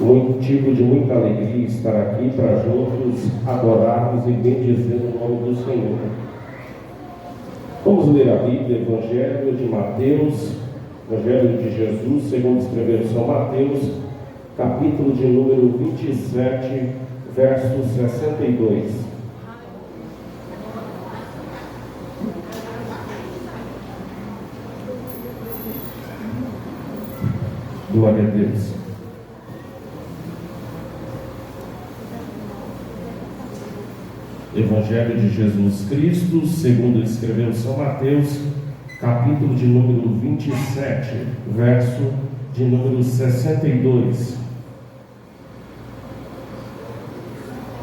Motivo de muita alegria estar aqui para juntos adorarmos e bendizer o nome do Senhor. Vamos ler a Bíblia, Evangelho de Mateus, Evangelho de Jesus, segundo escreveu São Mateus, capítulo de número 27, verso 62. Glória a Deus. Evangelho de Jesus Cristo, segundo escreveu São Mateus, capítulo de número 27, verso de número 62.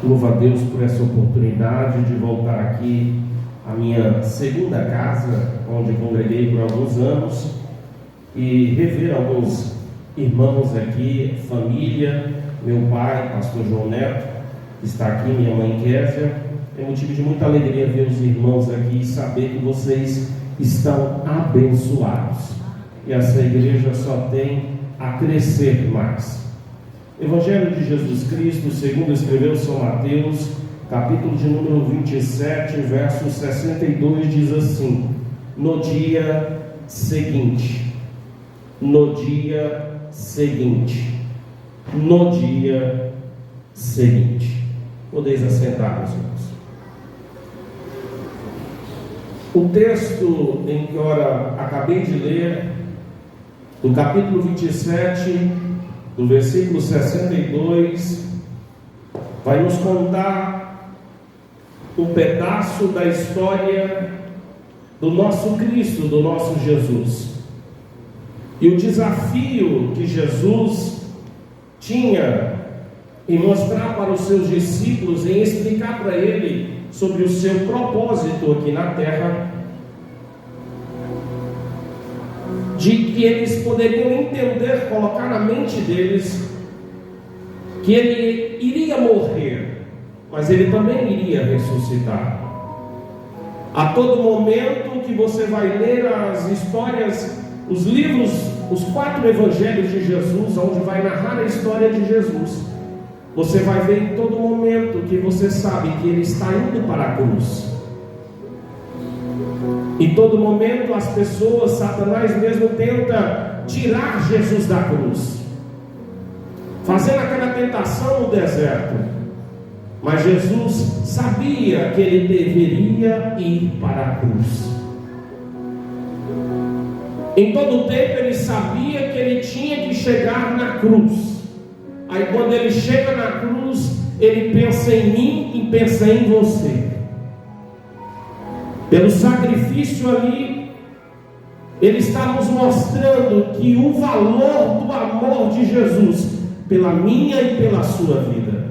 Louvo a Deus por essa oportunidade de voltar aqui à minha segunda casa, onde congreguei por alguns anos, e rever alguns irmãos aqui, família, meu pai, pastor João Neto, está aqui, minha mãe Késia. É motivo de muita alegria ver os irmãos aqui e saber que vocês estão abençoados. E essa igreja só tem a crescer mais. Evangelho de Jesus Cristo, segundo escreveu São Mateus, capítulo de número 27, verso 62, diz assim: no dia seguinte, no dia seguinte, no dia seguinte. Podeis assentar, meus irmãos. O texto em que ora acabei de ler, do capítulo 27, do versículo 62, vai nos contar um pedaço da história do nosso Cristo, do nosso Jesus. E o desafio que Jesus tinha em mostrar para os seus discípulos, em explicar para ele sobre o seu propósito aqui na terra, de que eles poderiam entender, colocar na mente deles, que ele iria morrer, mas ele também iria ressuscitar. A todo momento que você vai ler as histórias, os livros, os 4 evangelhos de Jesus, onde vai narrar a história de Jesus, você vai ver em todo momento que você sabe que ele está indo para a cruz. Em todo momento as pessoas, Satanás mesmo tenta tirar Jesus da cruz, fazendo aquela tentação no deserto. Mas Jesus sabia que ele deveria ir para a cruz. Em todo o tempo ele sabia que ele tinha que chegar na cruz. Aí quando ele chega na cruz, ele pensa em mim e pensa em você. Pelo sacrifício ali, ele está nos mostrando que o valor do amor de Jesus pela minha e pela sua vida.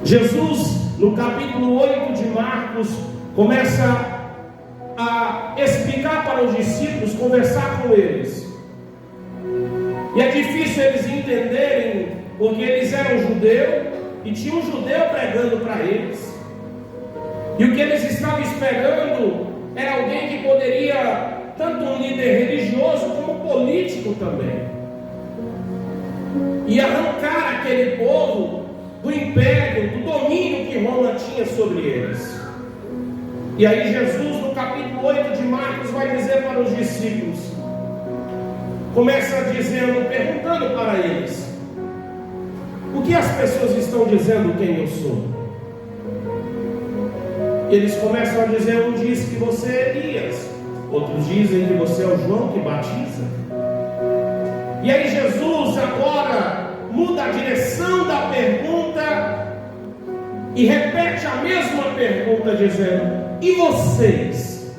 Jesus, no capítulo 8 de Marcos, começa a explicar para os discípulos, conversar com eles. E é difícil eles entenderem, porque eles eram judeus e tinha um judeu pregando para eles. E o que eles estavam esperando era alguém que poderia, tanto um líder religioso como político também, e arrancar aquele povo do império, do domínio que Roma tinha sobre eles. E aí Jesus, no capítulo 8 de Marcos, vai dizer para os discípulos, começa dizendo, perguntando para eles: o que as pessoas estão dizendo quem eu sou? Eles começam a dizer, um diz que você é Elias, outros dizem que você é o João que batiza. E aí Jesus agora muda a direção da pergunta e repete a mesma pergunta, dizendo: e vocês?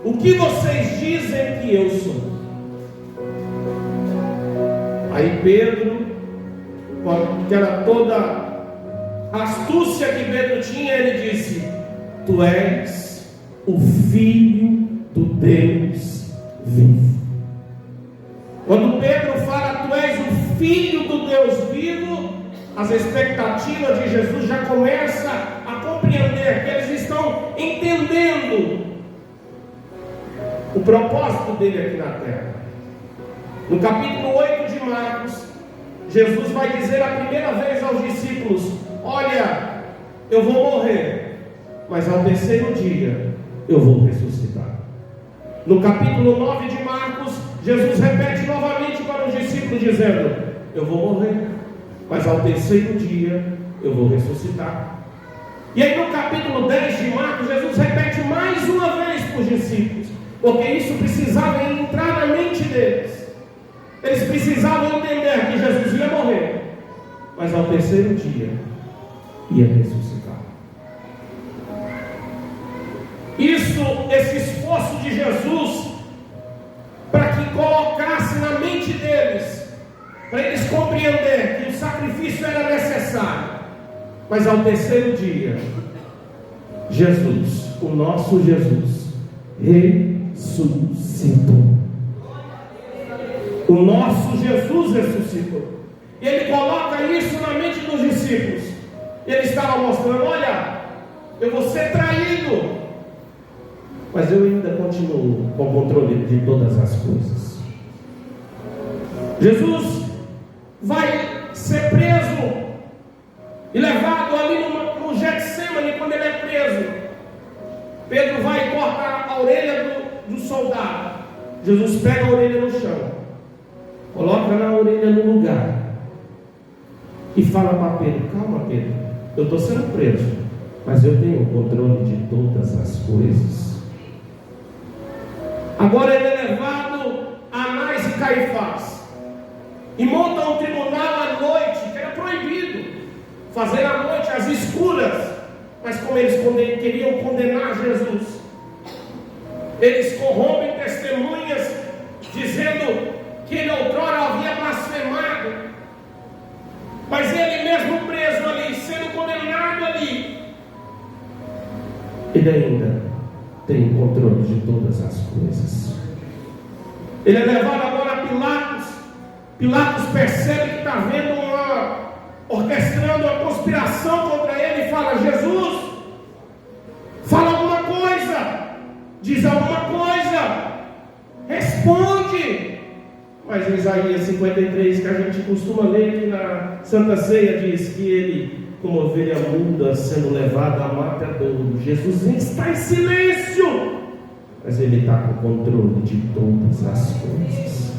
O que vocês dizem que eu sou? Aí Pedro, com aquela toda astúcia que Pedro tinha, ele disse: tu és o Filho do Deus vivo. Quando Pedro fala, tu és o Filho do Deus vivo, as expectativas de Jesus já começam a compreender que eles estão entendendo o propósito dele aqui na terra. No capítulo 8 de Marcos, Jesus vai dizer a primeira vez aos discípulos: olha, eu vou morrer, mas ao terceiro dia eu vou ressuscitar. No capítulo 9 de Marcos, Jesus repete novamente para os discípulos, dizendo: eu vou morrer, mas ao terceiro dia eu vou ressuscitar. E aí no capítulo 10 de Marcos, Jesus repete mais uma vez para os discípulos, porque isso precisava entrar na mente deles. Eles precisavam entender que Jesus ia morrer, mas ao terceiro dia ia ressuscitar. Esse esforço de Jesus, para que colocasse na mente deles, para eles compreender que o sacrifício era necessário, mas ao terceiro dia, Jesus, o nosso Jesus, ressuscitou. O nosso Jesus ressuscitou. E ele coloca isso na mente dos discípulos. Ele estava mostrando: olha, eu vou ser traído, mas eu ainda continuo com o controle de todas as coisas. Jesus vai ser preso e levado ali no Getsemane. Quando ele é preso, Pedro vai cortar a orelha do soldado. Jesus pega a orelha no chão, coloca na orelha no lugar e fala para Pedro: calma, Pedro, eu estou sendo preso, mas eu tenho o controle de todas as coisas. Agora ele é levado a Anás e Caifás e monta um tribunal à noite, que era proibido fazer à noite, às escuras. Mas como eles queriam condenar Jesus, eles corrompem testemunhas, dizendo que ele outrora havia blasfemado. Mas ele mesmo preso ali, sendo condenado ali, ele ainda tem o controle de todas as coisas. Ele é levado agora a Pilatos. Pilatos percebe que está vendo orquestrando uma conspiração contra ele, e fala: Jesus, fala alguma coisa, diz alguma coisa, responde. Mas Isaías 53, que a gente costuma ler aqui na Santa Ceia, diz que ele, como ovelha muda, sendo levado a matadouro. Jesus está em silêncio, mas ele está com controle de todas as coisas.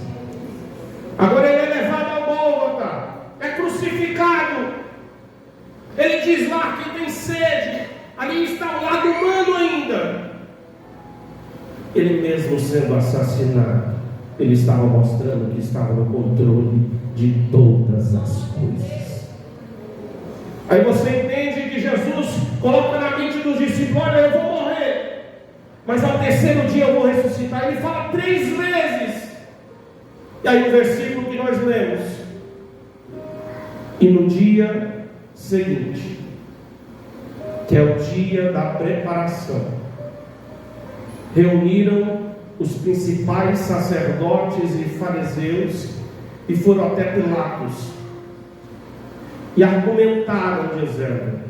Agora ele é levado ao Gólgota, é crucificado. Ele diz lá que tem sede, ali está o lado humano ainda. Ele mesmo sendo assassinado, ele estava mostrando que estava no controle de todas as coisas. Aí você entende que Jesus coloca na mente dos discípulos: olha, eu vou morrer, mas ao terceiro dia eu vou ressuscitar. Ele fala 3 vezes. E aí o versículo que nós lemos: e no dia seguinte, que é o dia da preparação, reuniram os principais sacerdotes e fariseus e foram até Pilatos e argumentaram, dizendo: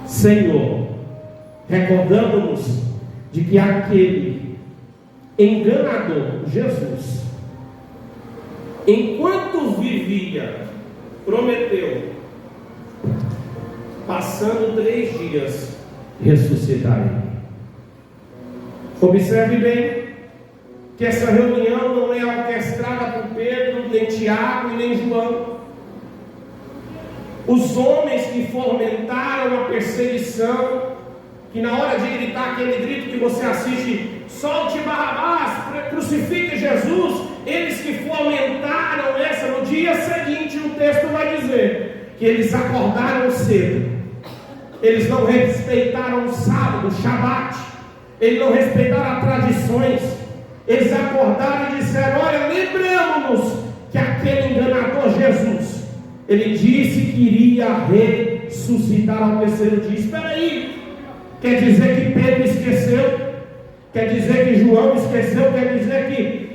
Senhor, recordando-nos de que aquele enganador, Jesus, enquanto vivia, prometeu, passando 3 dias, ressuscitaria. Observe bem que essa reunião não é orquestrada por Pedro, nem Tiago e nem João. Os homens que fomentaram a perseguição, que na hora de gritar aquele grito que você assiste: solte Barrabás, crucifique Jesus, eles que fomentaram essa, no dia seguinte o texto vai dizer que eles acordaram cedo, eles não respeitaram o sábado, o Shabat, eles não respeitaram as tradições, eles acordaram e disseram: olha, lembramos-nos que aquele enganador Jesus, ele disse que iria ressuscitar ao terceiro dia. Espera aí, quer dizer que Pedro esqueceu? Quer dizer que João esqueceu? Quer dizer que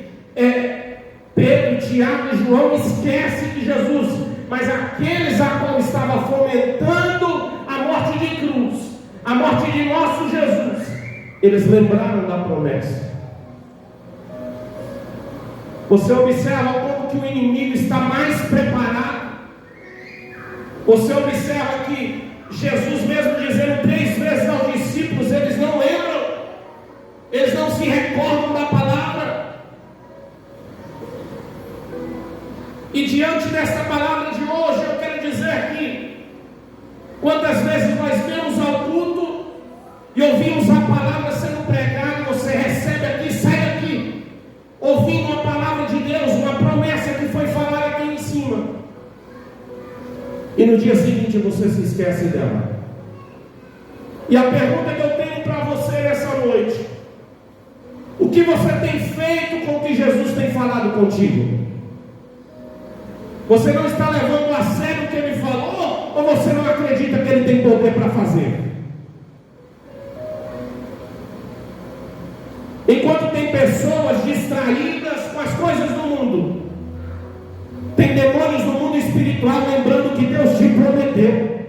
Pedro, Tiago e João esquecem de Jesus? Mas aqueles a qual estava fomentando a morte de cruz, a morte de nosso Jesus, eles lembraram da promessa. Você observa como que o inimigo está mais preparado. Você observa que Jesus mesmo dizendo 3 vezes aos discípulos, eles não lembram, eles não se recordam da palavra. E diante desta palavra de hoje, eu quero dizer que quantas vezes nós vemos ao culto e ouvimos a palavra sendo pregada, você recebe aqui, sai daqui, ouvindo a palavra de Deus, uma promessa que foi falada aqui em cima, e no dia seguinte você se esquece dela. E a pergunta que eu tenho para você nessa noite: o que você tem feito com o que Jesus tem falado contigo? Você não está levando a sério o que Ele falou, ou você não acredita que Ele tem poder para fazer? Enquanto tem pessoas distraídas com as coisas do mundo, tem demônios no mundo espiritual lembrando que Deus te prometeu.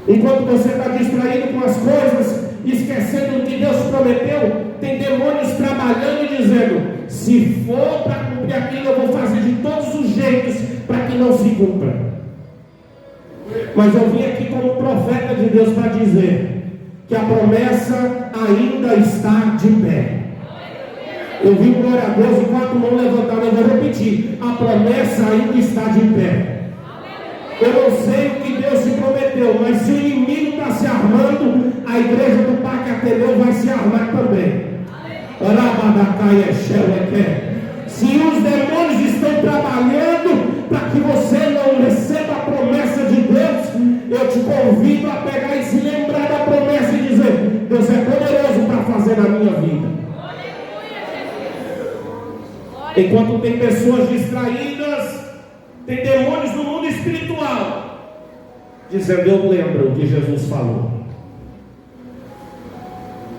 Enquanto você está distraído com as coisas, esquecendo o que Deus prometeu, tem demônios trabalhando e dizendo: se for para cumprir aquilo, eu vou fazer de todos os jeitos para que não se cumpra. Mas eu vim aqui como profeta de Deus para dizer que a promessa ainda está de pé. Eu vi um glória a Deus e 4 mãos levantadas. Eu vou repetir: a promessa ainda está de pé. Eu não sei o que Deus te prometeu, mas se o inimigo está se armando, a igreja do Parque Ateneu vai se armar também. Se os demônios estão trabalhando para que você não receba a promessa de Deus, eu te convido a pegar e se lembrar da promessa e dizer: Deus é poderoso para fazer na minha vida. Enquanto tem pessoas distraídas, tem demônios no mundo espiritual dizendo: eu lembro o que Jesus falou.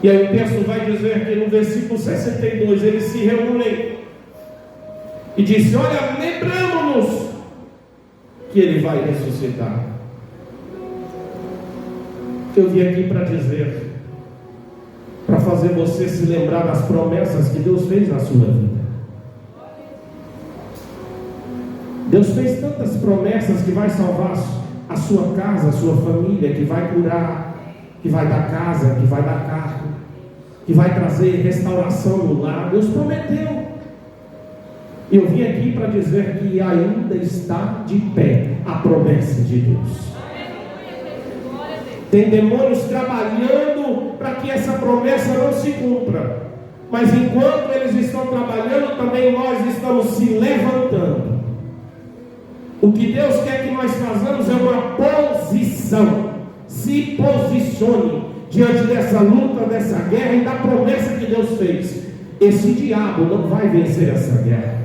E aí o texto vai dizer que no versículo 62 eles se reúnem e disse: olha, lembramos-nos que Ele vai ressuscitar. Eu vim aqui para dizer, para fazer você se lembrar das promessas que Deus fez na sua vida. Deus fez tantas promessas que vai salvar a sua casa, a sua família, que vai curar, que vai dar casa, que vai dar carro, que vai trazer restauração no lar. Deus prometeu. E eu vim aqui para dizer que ainda está de pé a promessa de Deus. Tem demônios trabalhando para que essa promessa não se cumpra. Mas enquanto eles estão trabalhando, também nós estamos se levantando. O que Deus quer que nós façamos é uma posição. Se posicione diante dessa luta, dessa guerra e da promessa que Deus fez. Esse diabo não vai vencer essa guerra.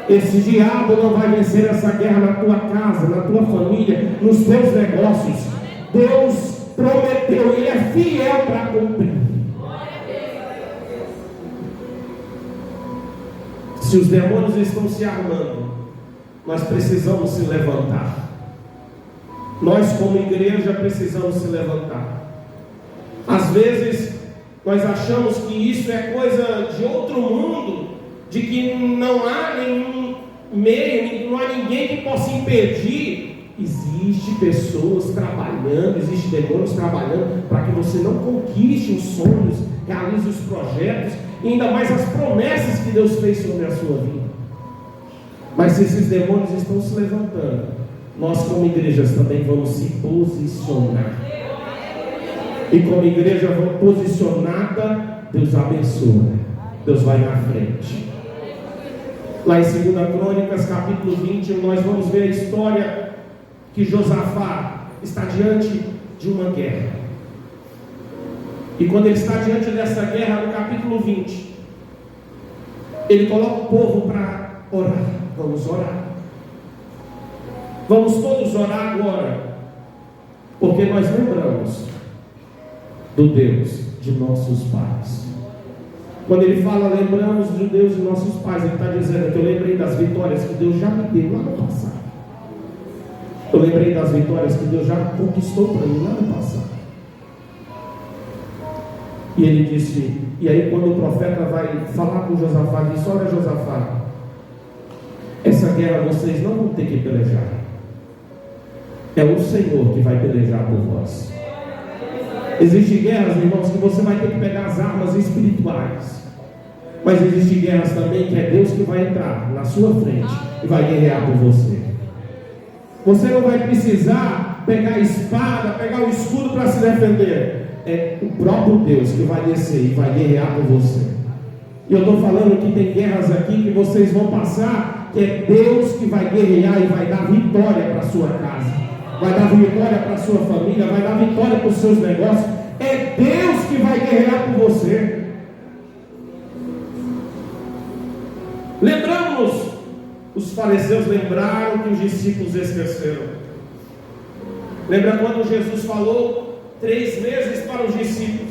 Esse diabo não vai vencer essa guerra na tua casa, na tua família, nos teus negócios. Deus prometeu, Ele é fiel para cumprir. Se os demônios estão se armando, nós precisamos se levantar. Nós como igreja precisamos se levantar. Às vezes nós achamos que isso é coisa de outro mundo, de que não há nenhum meio, não há ninguém que possa impedir. Existem pessoas trabalhando, existem demônios trabalhando para que você não conquiste os sonhos, realize os projetos e ainda mais as promessas que Deus fez sobre a sua vida. Mas se esses demônios estão se levantando, nós como igrejas também vamos se posicionar. E como igreja posicionada, Deus abençoa, Deus vai na frente. Lá em 2 Crônicas, capítulo 20, nós vamos ver a história que Josafá está diante de uma guerra. E quando ele está diante dessa guerra, no capítulo 20, ele coloca o povo para orar. Vamos orar. Vamos todos orar agora, porque nós lembramos do Deus de nossos pais. Quando ele fala lembramos do Deus de nossos pais, ele está dizendo que eu lembrei das vitórias que Deus já me deu lá no passado. Eu lembrei das vitórias que Deus já conquistou para mim lá no passado. E ele disse, e aí quando o profeta vai falar com Josafá, disse: olha Josafá, guerra vocês não vão ter que pelejar. É o Senhor que vai pelejar por vós. Existem guerras, irmãos, que você vai ter que pegar as armas espirituais. Mas existem guerras também que é Deus que vai entrar na sua frente e vai guerrear por você. Você não vai precisar pegar a espada, pegar o escudo para se defender. É o próprio Deus que vai descer e vai guerrear por você. E eu estou falando que tem guerras aqui que vocês vão passar, que é Deus que vai guerrear e vai dar vitória para a sua casa, vai dar vitória para a sua família, vai dar vitória para os seus negócios. É Deus que vai guerrear por você. Lembramos, os fariseus lembraram que os discípulos esqueceram. Lembra quando Jesus falou 3 vezes para os discípulos?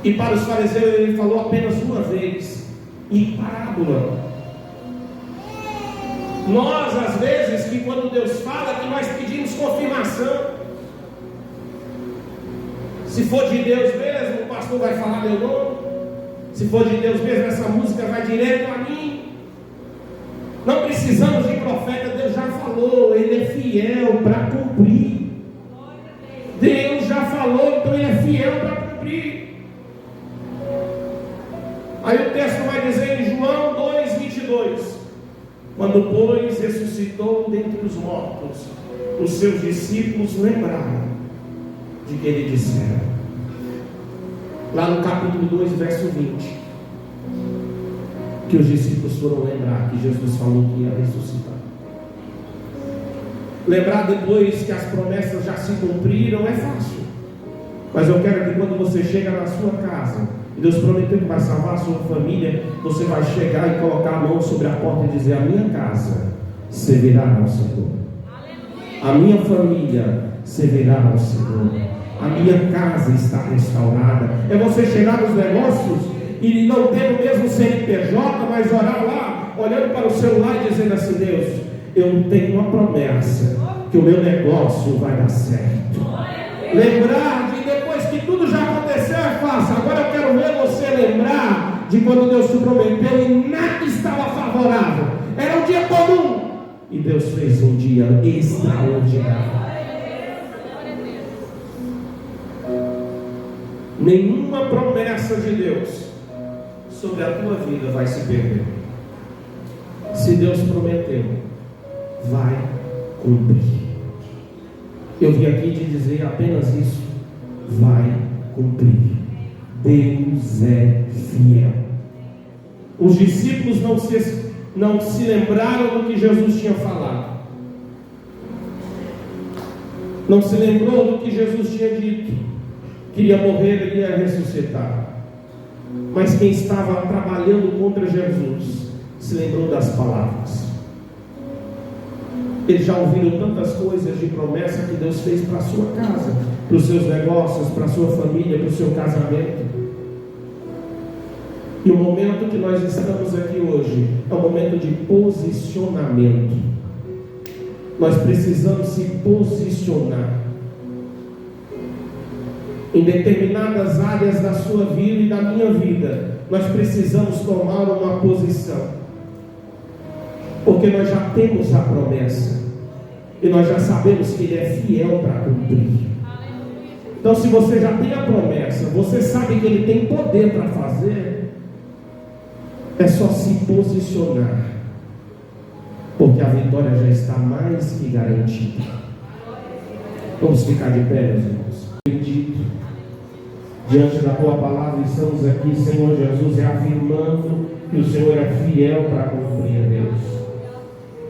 E para os fariseus ele falou apenas uma vez, em parábola. Nós, às vezes, que quando Deus fala, que nós pedimos confirmação. Se for de Deus mesmo, o pastor vai falar meu nome. Se for de Deus mesmo, essa música vai direto a mim. Não precisamos de profeta, Deus já falou, Ele é fiel para cumprir. Deus já falou, então Ele é fiel para cumprir. Aí o texto vai dizer em João 2:22: quando, pois, ressuscitou dentre os mortos, os seus discípulos lembraram de que Ele dissera. Lá no capítulo 2, verso 20, que os discípulos foram lembrar que Jesus falou que ia ressuscitar. Lembrar depois que as promessas já se cumpriram é fácil. Mas eu quero que quando você chega na sua casa, e Deus prometeu que vai salvar a sua família, você vai chegar e colocar a mão sobre a porta e dizer: a minha casa servirá ao Senhor. A minha família servirá ao Senhor. A minha casa está restaurada. É você chegar nos negócios e não ter o mesmo CNPJ, mas orar lá, olhando para o celular e dizendo assim: Deus, eu tenho uma promessa que o meu negócio vai dar certo. Lembrar de depois que tudo já aconteceu é fácil. Agora eu quero ver você lembrar de quando Deus te prometeu e nada estava favorável. Era um dia comum e Deus fez um dia extraordinário. Nenhuma promessa de Deus sobre a tua vida vai se perder. Se Deus prometeu, vai cumprir. Eu vim aqui te dizer apenas isso: vai cumprir. Deus é fiel. Os discípulos não se lembraram do que Jesus tinha falado, não se lembrou do que Jesus tinha dito, queria morrer e ia ressuscitar. Mas quem estava trabalhando contra Jesus se lembrou das palavras. Eles já ouviram tantas coisas de promessa que Deus fez para a sua casa, para os seus negócios, para a sua família, para o seu casamento. E o momento que nós estamos aqui hoje é um momento de posicionamento. Nós precisamos se posicionar em determinadas áreas da sua vida e da minha vida. Nós precisamos tomar uma posição, porque nós já temos a promessa e nós já sabemos que Ele é fiel para cumprir. Então, se você já tem a promessa, você sabe que Ele tem poder para fazer, é só se posicionar, porque a vitória já está mais que garantida. Vamos ficar de pé, meus irmãos. Bendito, diante da Tua palavra estamos aqui, Senhor Jesus, reafirmando que o Senhor é fiel para cumprir, Deus.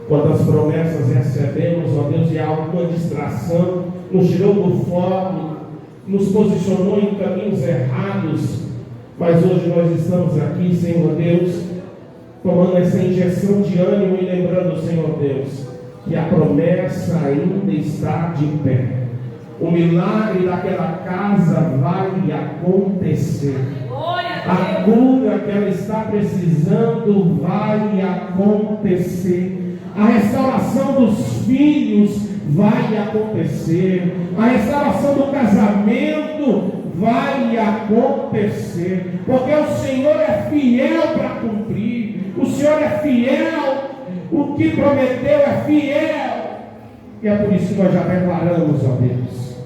Quantas promessas recebemos, ó Deus, e alguma distração nos tirou do foco, nos posicionou em caminhos errados, mas hoje nós estamos aqui, Senhor Deus, tomando essa injeção de ânimo e lembrando, Senhor Deus, que a promessa ainda está de pé. O milagre daquela casa vai acontecer. A cura que ela está precisando vai acontecer. A restauração dos filhos vai acontecer. A restauração do casamento vai acontecer. Porque o Senhor é fiel para cumprir. O Senhor é fiel O que prometeu é fiel. E é por isso que nós já declaramos, ó Deus,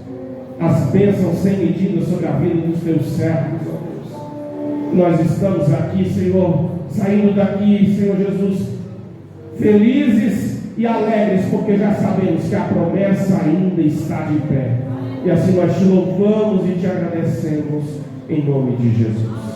as bênçãos sem medida sobre a vida dos teus servos, ó Deus. Nós estamos aqui, Senhor, saindo daqui, Senhor Jesus, felizes e alegres, porque já sabemos que a promessa ainda está de pé. E assim nós te louvamos e te agradecemos, em nome de Jesus.